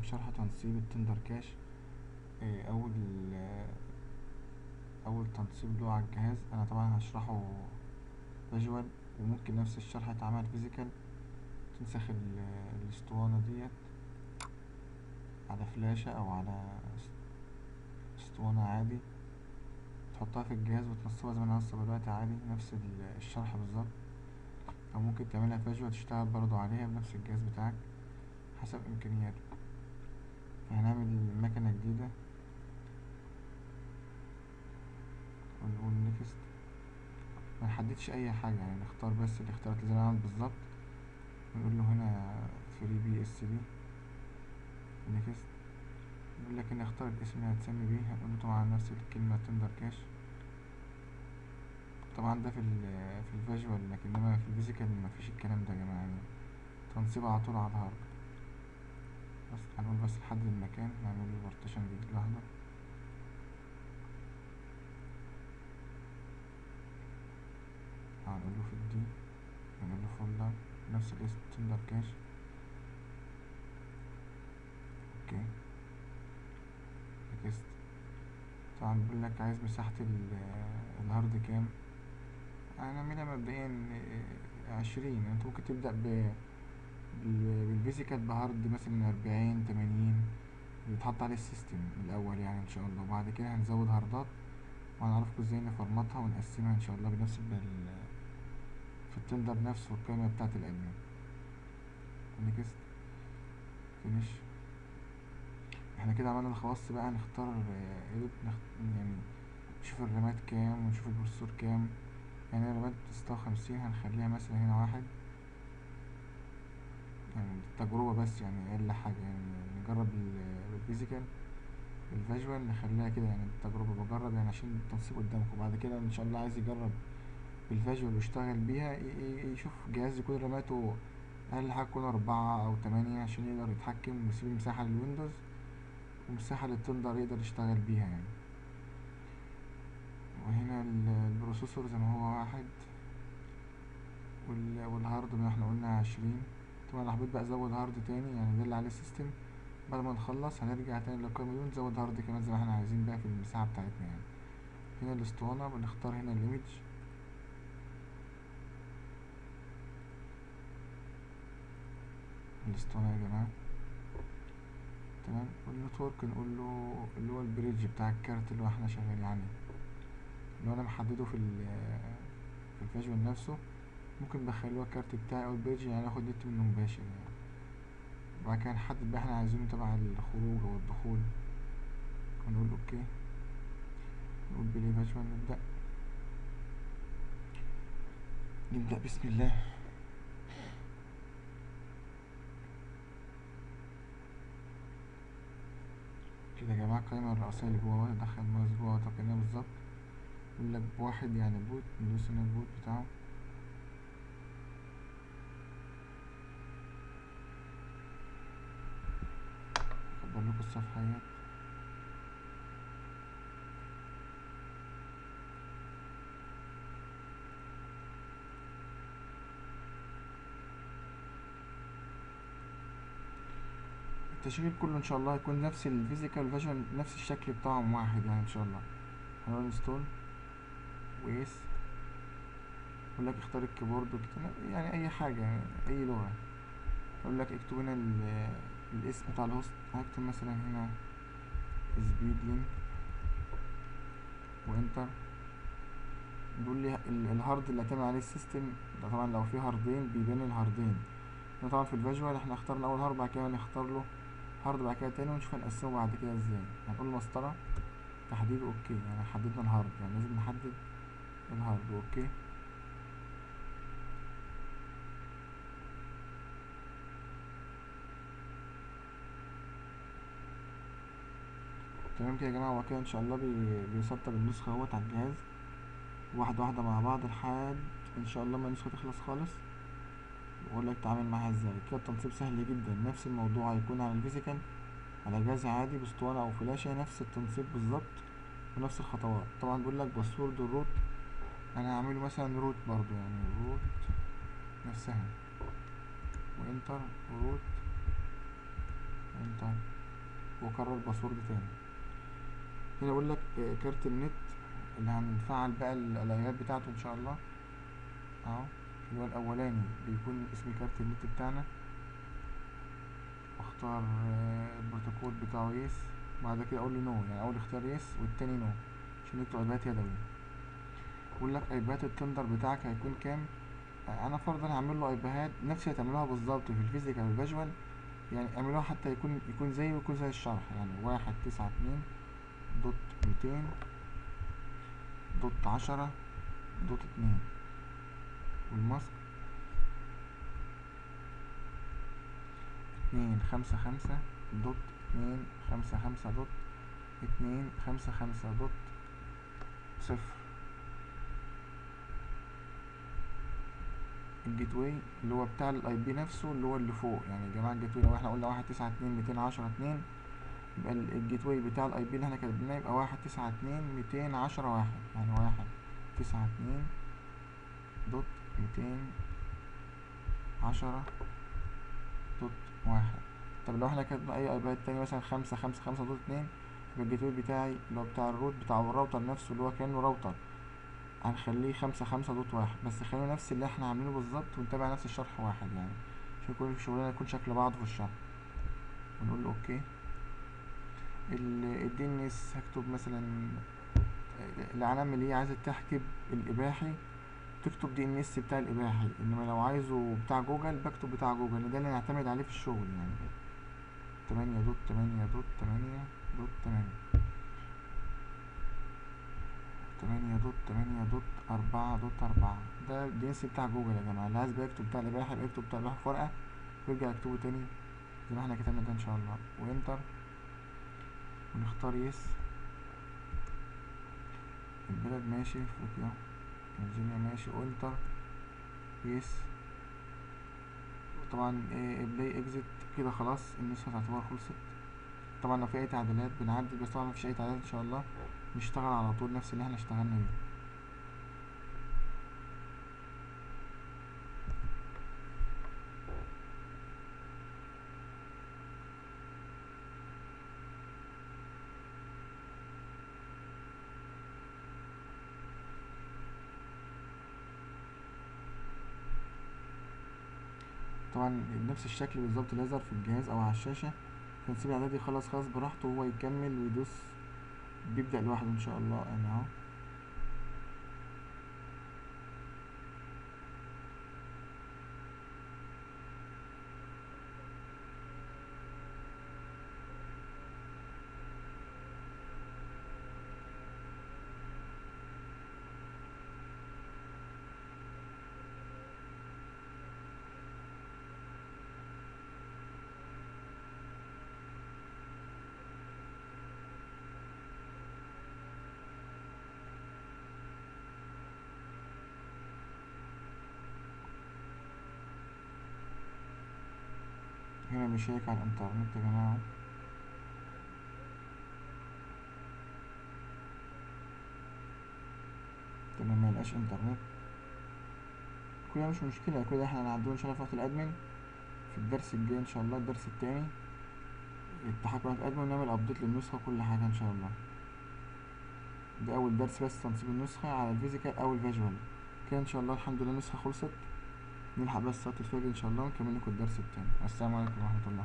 شرح تنصيب التندر كاش. اول اول تنصيب له على الجهاز انا طبعا هشرحه فيجوال، وممكن نفس الشرح يتعمل فيزيكال. تنسخ الاسطوانة ديت على فلاشة او على اسطوانة عادي، تحطها في الجهاز وتنصبها زي ما انا هنصب دلوقتي عادي، نفس الشرح بالظبط. او ممكن تعملها فيجوال تشتغل برضو عليها بنفس الجهاز بتاعك حسب امكانياته. هنعمل مكنة جديدة ونقول نيكست، ما نحددش اي حاجة يعني، نختار بس الاختيارات اللي زي ما عملت بالظبط، ونقول له هنا 3BSD نيكست. يقول لك هنا اختار الاسم اللي هتسمي بيه، هنقول له طبعا نفس الكلمة تندر كاش. طبعا ده في الفيجوال، لكن انما في الفيزيكال مفيش الكلام ده يا جماعة يعني، تنصيب على طول على الهارد. بس هنقول بس نحدد المكان، نعمل له بارتيشن جديد لوحده. هنقول له في الدي، هنقول له فولدر نفس الاسم تندر كاش. اوكي نيكست. طبعا بيقول لك عايز مساحة الهارد كام، هنعملها مبدئيا 20. انت ممكن تبدأ بالفيزيكال بهارد مثلا 40 80 بيتحط عليه السيستم الأول يعني إن شاء الله، وبعد كده هنزود هاردات وهنعرفكم ازاي نفرمطها ونقسمها إن شاء الله بنفس في التندر نفسه والقيمة بتاعة الأدمن. نيكست فينيش. احنا كده عملنا الخواص، بقى نختار يعني نشوف الرامات كام ونشوف البروسيسور كام. يعني الرامات 56 هنخليها مثلا هنا 1 يعني تجربة بس، يعني أقل حاجة يعني نجرب بالفيزيكال. الفيجوال نخليها كده يعني التجربة بجرب يعني عشان التنسيق قدامكم، بعد كده ان شاء الله عايز يجرب بالفيجوال ويشتغل بيها يشوف جهاز يكون راماته اقل حاجة تكون 4 او 8 عشان يقدر يتحكم ويسيب مساحة للويندوز ومساحة للتندر يقدر يشتغل بيها يعني. وهنا البروسيسور زي ما هو 1، والهارد زي ما احنا قلنا 20. طبعا لو حبيت بقى ازود هارد تاني يعني ده اللي عليه السيستم، بعد ما نخلص هنرجع تاني للقائمة دي ونزود هارد كمان زي ما احنا عايزين بقى في المساحة بتاعتنا يعني. هنا الاسطوانة بنختار هنا الايمج، الاسطوانة يا جماعة تمام. والنتورك نقول له اللي هو البريدج بتاع الكارت اللي هو احنا شغالين عليه، اللي هو انا محدده في الفيجوال نفسه. ممكن ندخل له الكارت بتاعي او البريدج يعني اخد نت منه مباشر يعني. وبعد كده نحدد بقى احنا عايزينه تبع الخروج او الدخول، ونقول اوكي، نقول بلاي فيجوال. نبدأ بسم الله كده يا جماعة. القائمة الرئيسية اللي جوه ندخل ماوس جوه تقنية بالظبط، يقول لك بواحد يعني بوت، ندوس هنا البوت بتاعه. اكبر لكم الصفحة اهي. التشغيل كله ان شاء الله هيكون نفس الفيزيكال فيجن، نفس الشكل بتاعهم واحد يعني ان شاء الله. هنقول انستول ويس، يقول لك اختار الكيبورد يعني اي حاجه يعني اي لغه. يقول لك اكتب هنا الاسم بتاع الهوست، هكتب مثلا هنا سبيد لينك وانتر. بيقول لي الهارد اللي هتعمل عليه السيستم ده، طبعا لو في هاردين بيبان الهاردين. طبعا في الفيجوال احنا اخترنا اول هارد، بعد كده نختار له هارد بعد كده تاني ونشوف هنقسمه بعد كده ازاي. هنقول مسطره تحديد اوكي، يعني حددنا الهارد يعني لازم نحدد الهارد. اوكي تمام كده يا جماعه. وكده ان شاء الله بيسطب النسخه اهوت على الجهاز واحده واحده مع بعض لحد ان شاء الله ما النسخه تخلص خالص، واقول لك تعامل معاها ازاي. كده التنصيب سهل جدا، نفس الموضوع هيكون على الفيزيكال على جهاز عادي باسطوانه او فلاشه، نفس التنصيب بالظبط ونفس الخطوات. طبعا بيقول لك باسورد الروت، انا هعمله مثلا روت برضو يعني روت نفسها، وانتر وروت انتر، واكرر الباسورد تاني. هنا اقول لك كارت النت اللي هنفعل بقى الايات بتاعته ان شاء الله اهو. اللي هو الاولاني بيكون اسم كارت النت بتاعنا، واختار البروتوكول بتاعه يس. بعد كده اقول له نو، يعني اول اختيار يس والتاني نو عشان نكتب ايبات يدوي. يقول لك ايبات التندر بتاعك هيكون كام. انا فرضا هعمل له ايبات نفس اللي هتعملوها بالظبط في الفيزيكال والفيجوال، يعني اعملوها حتى يكون زيه ويكون زي الشرح. يعني 192.200.10.2، والماسك 255.255.255.0. الجيت واي اللي هو بتاع الاي بي نفسه اللي هو اللي فوق. يعني يا جماعه الجيت واي لو احنا قلنا 192.210.2، يبقى الجيت واي بتاع الاي بي اللي احنا كتبناه يبقى 192.210.1، يعني 192.210.1. طب لو احنا كتبنا اي ايباد تاني مثلا 555.2، يبقى الجيت واي بتاعي اللي هو بتاع الروت بتاع الراوتر نفسه اللي هو كأنه راوتر، هنخليه 55.1. بس خلينا نفس اللي احنا عاملينه بالظبط ونتابع نفس الشرح واحد، يعني عشان كل شغلنا يكون شكل بعض في الشرح. ونقول له اوكي. الدي ان اس هكتب مثلا العلامة اللي هي عايزة تحجب الإباحي تكتب دي ان اس بتاع الإباحي، انما لو عايزه بتاع جوجل بكتب بتاع جوجل، ده اللي نعتمد عليه في الشغل. يعني 8.8.8.8.8 8.8.4.4 ده الدي ان اس بتاع جوجل يا جماعة. اللي عايز بقى يكتب بتاع الإباحي يبقى يكتب بتاع الإباحي في ورقة ويرجع يكتبه تاني زي ما احنا كتبنا ده ان شاء الله، وانتر، ونختار يس. البلد ماشي افريقيا فيرجينيا ماشي، وانتر يس. طبعا بلاي اكزيت كده خلاص النسخة تعتبر خلصت. طبعا لو في اي تعديلات بنعدل، بس طبعا مفيش اي تعديلات ان شاء الله، نشتغل على طول نفس اللي احنا اشتغلنا بيه. طبعا نفس الشكل بالظبط اللي يظهر في الجهاز او على الشاشة. فنسيب الاعداد يخلص خلاص براحته وهو يكمل ويدوس، بيبدأ لوحده ان شاء الله. يعني اهو هنا بيشيك على الانترنت يا جماعة. تمام، ميلقاش انترنت، كل ده مش مشكلة، كل ده احنا هنعدله ان شاء الله في وقت الادمن في الدرس الجاي ان شاء الله، الدرس التاني التحكمات الادمن، ونعمل ابديت للنسخة وكل حاجة ان شاء الله. ده اول درس بس تنصيب النسخة على الفيزيكال او الفيجوال. كده ان شاء الله الحمد لله النسخة خلصت، نلحق بس صلاة الفجر ان شاء الله ونكمل لكم الدرس التاني. السلام عليكم ورحمة الله.